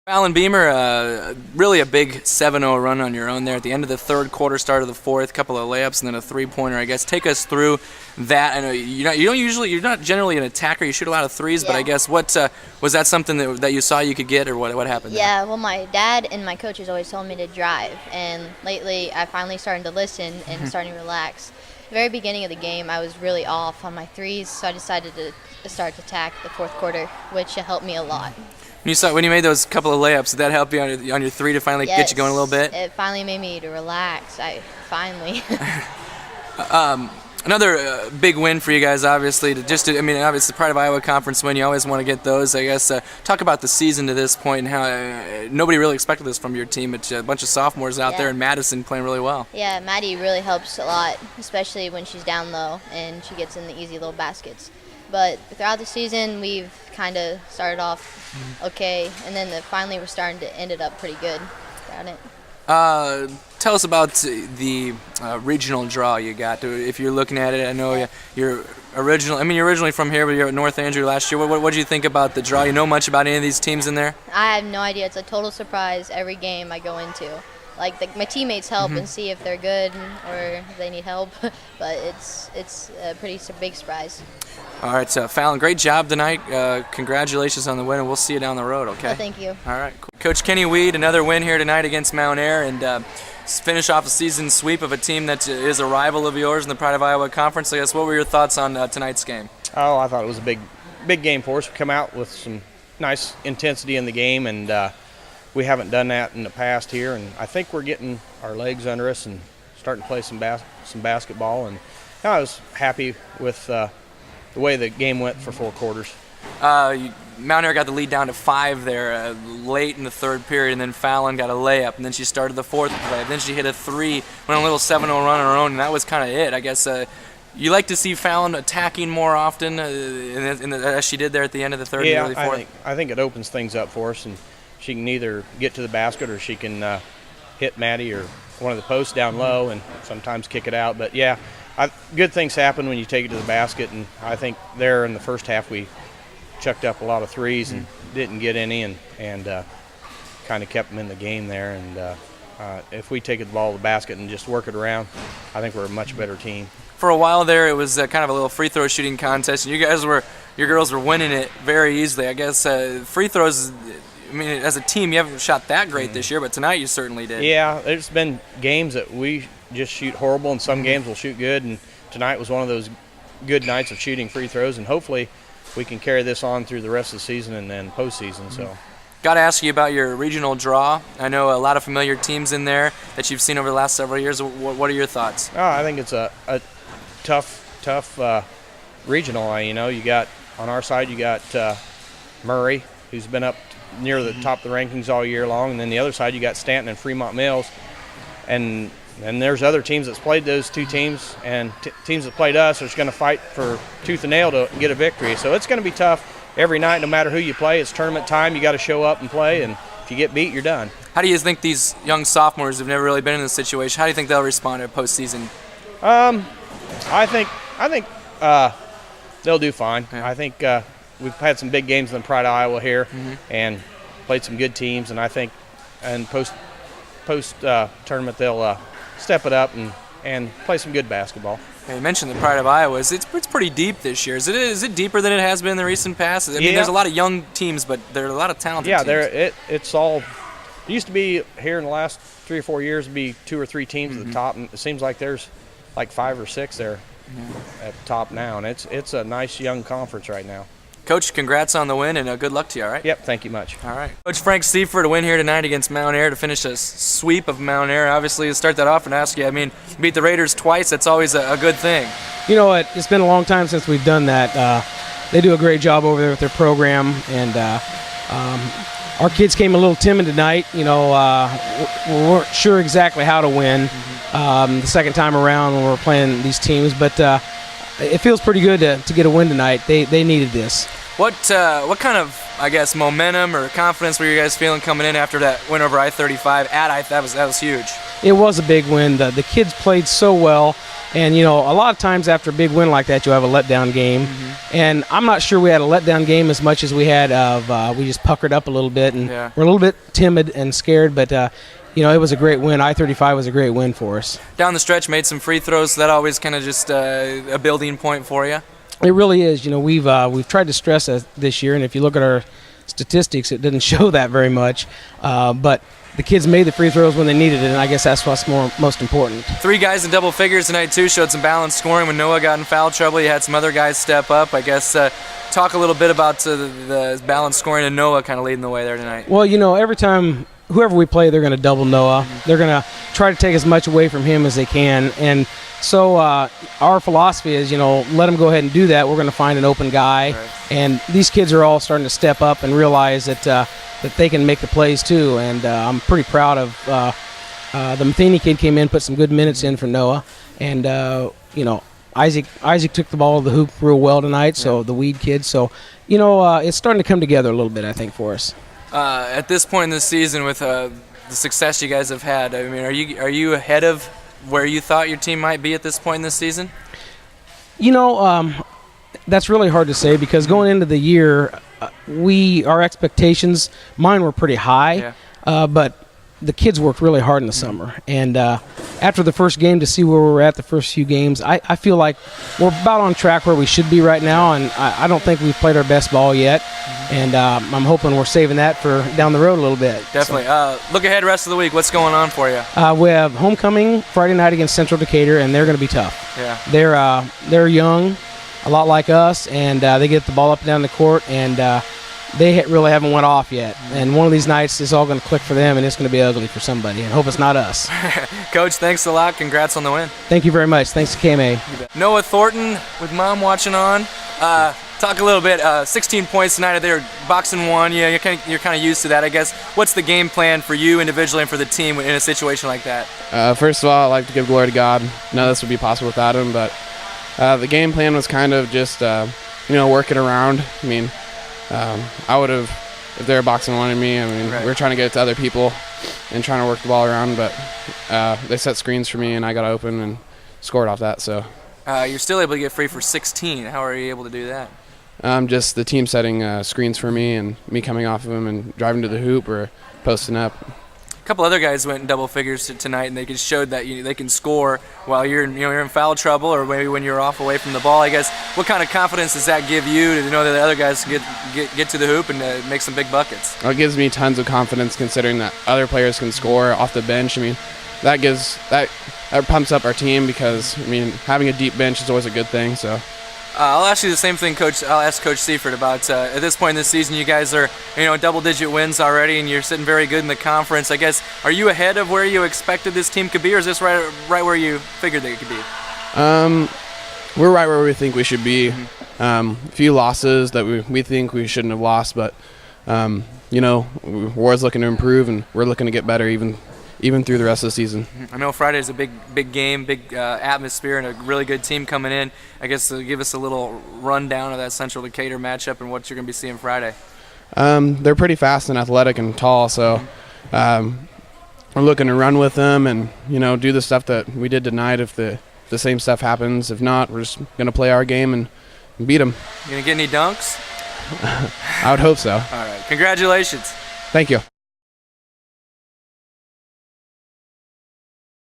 Fallyn, Beemer, really a big 7-0 run on your own there at the end of the third quarter, start of the fourth, a couple of layups and then a three-pointer. I guess take us through that. I know you're not generally an attacker. You shoot a lot of threes, but I guess what was that something that you saw you could get, or what happened? Yeah, well, my dad and my coaches always told me to drive, and lately I finally started to listen and starting to relax. The very beginning of the game, I was really off on my threes, so I decided to start to attack the fourth quarter, which helped me a lot. When you made those couple of layups, did that help you on your three to finally get you going a little bit? It finally made me to relax. Finally. Another big win for you guys, obviously. Obviously, Pride of Iowa Conference win. You always want to get those. I guess talk about the season to this point and how nobody really expected this from your team. It's a bunch of sophomores out there, and Madison playing really well. Yeah, Maddie really helps a lot, especially when she's down low and she gets in the easy little baskets. But throughout the season, we've kind of started off okay, and then finally we're starting to end it up pretty good. Got it. Tell us about the regional draw you got. If you're looking at it, I know you're originally from here, but you're at North Andrew last year. What did you think about the draw? You know much about any of these teams in there? I have no idea. It's a total surprise every game I go into. My teammates help and see if they're good or if they need help, but it's a pretty big surprise. All right, so Fallyn, great job tonight. Congratulations on the win, and we'll see you down the road, okay? Well, thank you. All right. Coach Kenny Weed, another win here tonight against Mount Ayr, and finish off a season sweep of a team that is a rival of yours in the Pride of Iowa Conference. I guess, what were your thoughts on tonight's game? Oh, I thought it was a big game for us. We come out with some nice intensity in the game, and we haven't done that in the past here, and I think we're getting our legs under us and starting to play some basketball, and I was happy with the way the game went for 4 quarters. Mount Ayr got the lead down to 5 there late in the third period, and then Fallyn got a layup, and then she started the fourth play. Then she hit a 3, went on a little 7-0 run on her own, and that was kind of it. I guess you like to see Fallyn attacking more often as she did there at the end of the third and early fourth? I think it opens things up for us, and she can either get to the basket or she can hit Maddie or one of the posts down low and sometimes kick it out. But, yeah, good things happen when you take it to the basket, and I think there in the first half we chucked up a lot of threes and didn't get any and kind of kept them in the game there. And if we take the ball to the basket and just work it around, I think we're a much better team. For a while there, it was kind of a little free throw shooting contest, and your girls were winning it very easily. I guess free throws, as a team, you haven't shot that great this year, but tonight you certainly did. Yeah, there's been games that we just shoot horrible, and some games we'll shoot good, and tonight was one of those good nights of shooting free throws, and hopefully we can carry this on through the rest of the season and then postseason. So, got to ask you about your regional draw. I know a lot of familiar teams in there that you've seen over the last several years. What are your thoughts? I think it's a tough regional. You got on our side, you got Murray, who's been up near the top of the rankings all year long, and then the other side you got Stanton and Fremont Mills, and there's other teams that's played those two teams, and teams that played us are just going to fight for tooth and nail to get a victory. So it's going to be tough every night, no matter who you play. It's tournament time. You got to show up and play, and if you get beat, you're done. How do you think these young sophomores who've never really been in this situation, how do you think they'll respond to postseason? I think they'll do fine. Yeah. I think we've had some big games in the Pride of Iowa here and played some good teams, and I think post tournament they'll step it up and play some good basketball. You mentioned the Pride of Iowa. It's pretty deep this year. Is it deeper than it has been in the recent past? There's a lot of young teams, but there are a lot of talented teams. Yeah, it's all. It used to be here in the last 3 or 4 years, be 2 or 3 teams at the top, and it seems like there's like 5 or 6 there at the top now, and it's a nice young conference right now. Coach, congrats on the win, and good luck to you, all right? Yep, thank you much. All right. Coach Frank Sefrit, a win here tonight against Mount Ayr to finish a sweep of Mount Ayr. Obviously, to start that off and ask you, beat the Raiders twice, that's always a good thing. You know what? It's been a long time since we've done that. They do a great job over there with their program, and our kids came a little timid tonight. We weren't sure exactly how to win the second time around when we were playing these teams, but it feels pretty good to get a win tonight. They needed this. What kind of, momentum or confidence were you guys feeling coming in after that win over I-35 that was huge? It was a big win. The kids played so well. And, you know, a lot of times after a big win like that, you'll have a letdown game. And I'm not sure we had a letdown game as much as we had we just puckered up a little bit, and we're a little bit timid and scared. But, you know, it was a great win. I-35 was a great win for us. Down the stretch, made some free throws. That always kind of just a building point for you? It really is. You know, we've tried to stress that this year, and if you look at our statistics, it didn't show that very much. But the kids made the free throws when they needed it, and I guess that's what's most important. 3 guys in double figures tonight, too, showed some balanced scoring. When Noah got in foul trouble, you had some other guys step up. I guess talk a little bit about the balanced scoring and Noah kind of leading the way there tonight. Well, you know, every time whoever we play, they're going to double Noah. They're going to try to take as much away from him as they can. And so our philosophy is, you know, let them go ahead and do that. We're going to find an open guy. Right. And these kids are all starting to step up and realize that they can make the plays too. And I'm pretty proud of the Matheny kid came in, put some good minutes in for Noah. And, you know, Isaac took the ball to the hoop real well tonight, so the Weed kid. So, you know, it's starting to come together a little bit, I think, for us. At this point in the season, with the success you guys have had, I mean, are you ahead of where you thought your team might be at this point in the season? You know, that's really hard to say because going into the year, our expectations, mine were pretty high, but the kids worked really hard in the summer. And after the first game, to see where we were at the first few games, I feel like we're about on track where we should be right now, and I don't think we've played our best ball yet. And I'm hoping we're saving that for down the road a little bit. Definitely. So, look ahead rest of the week. What's going on for you? We have homecoming Friday night against Central Decatur, and they're going to be tough. Yeah. They're young, a lot like us, and they get the ball up and down the court, and they really haven't went off yet. And one of these nights, it's all going to click for them, and it's going to be ugly for somebody. And hope it's not us. Coach, thanks a lot. Congrats on the win. Thank you very much. Thanks to KMA. Noah Thornton with Mom watching on. Talk a little bit. 16 points tonight. They're boxing one. Yeah, you're kind of used to that, I guess. What's the game plan for you individually and for the team in a situation like that? First of all, I'd like to give glory to God. None of this would be possible without Him. But the game plan was kind of just, working around. I mean, I would have, if they were boxing one at me, I mean, we were trying to get it to other people and trying to work the ball around. But they set screens for me, and I got open and scored off that. So you're still able to get free for 16. How are you able to do that? Just the team setting screens for me and me coming off of them and driving to the hoop or posting up. A couple other guys went in double figures tonight, and they just showed that they can score while you're in foul trouble, or maybe when you're off away from the ball. I guess what kind of confidence does that give you to know that the other guys can get to the hoop and make some big buckets? Well, it gives me tons of confidence considering that other players can score off the bench. I mean, that pumps up our team because having a deep bench is always a good thing. So. I'll ask you the same thing, Coach. I'll ask Coach Sefrit about at this point in the season, you guys are double-digit wins already, and you're sitting very good in the conference. I guess, are you ahead of where you expected this team could be, or is this right where you figured they could be? We're right where we think we should be. A few losses that we think we shouldn't have lost, but we're always looking to improve, and we're looking to get better even through the rest of the season. I know Friday's a big game, big atmosphere, and a really good team coming in. I guess give us a little rundown of that Central Decatur matchup and what you're going to be seeing Friday. They're pretty fast and athletic and tall, so we're looking to run with them and do the stuff that we did tonight. If the same stuff happens, if not, we're just going to play our game and beat them. You going to get any dunks? I would hope so. All right. Congratulations. Thank you.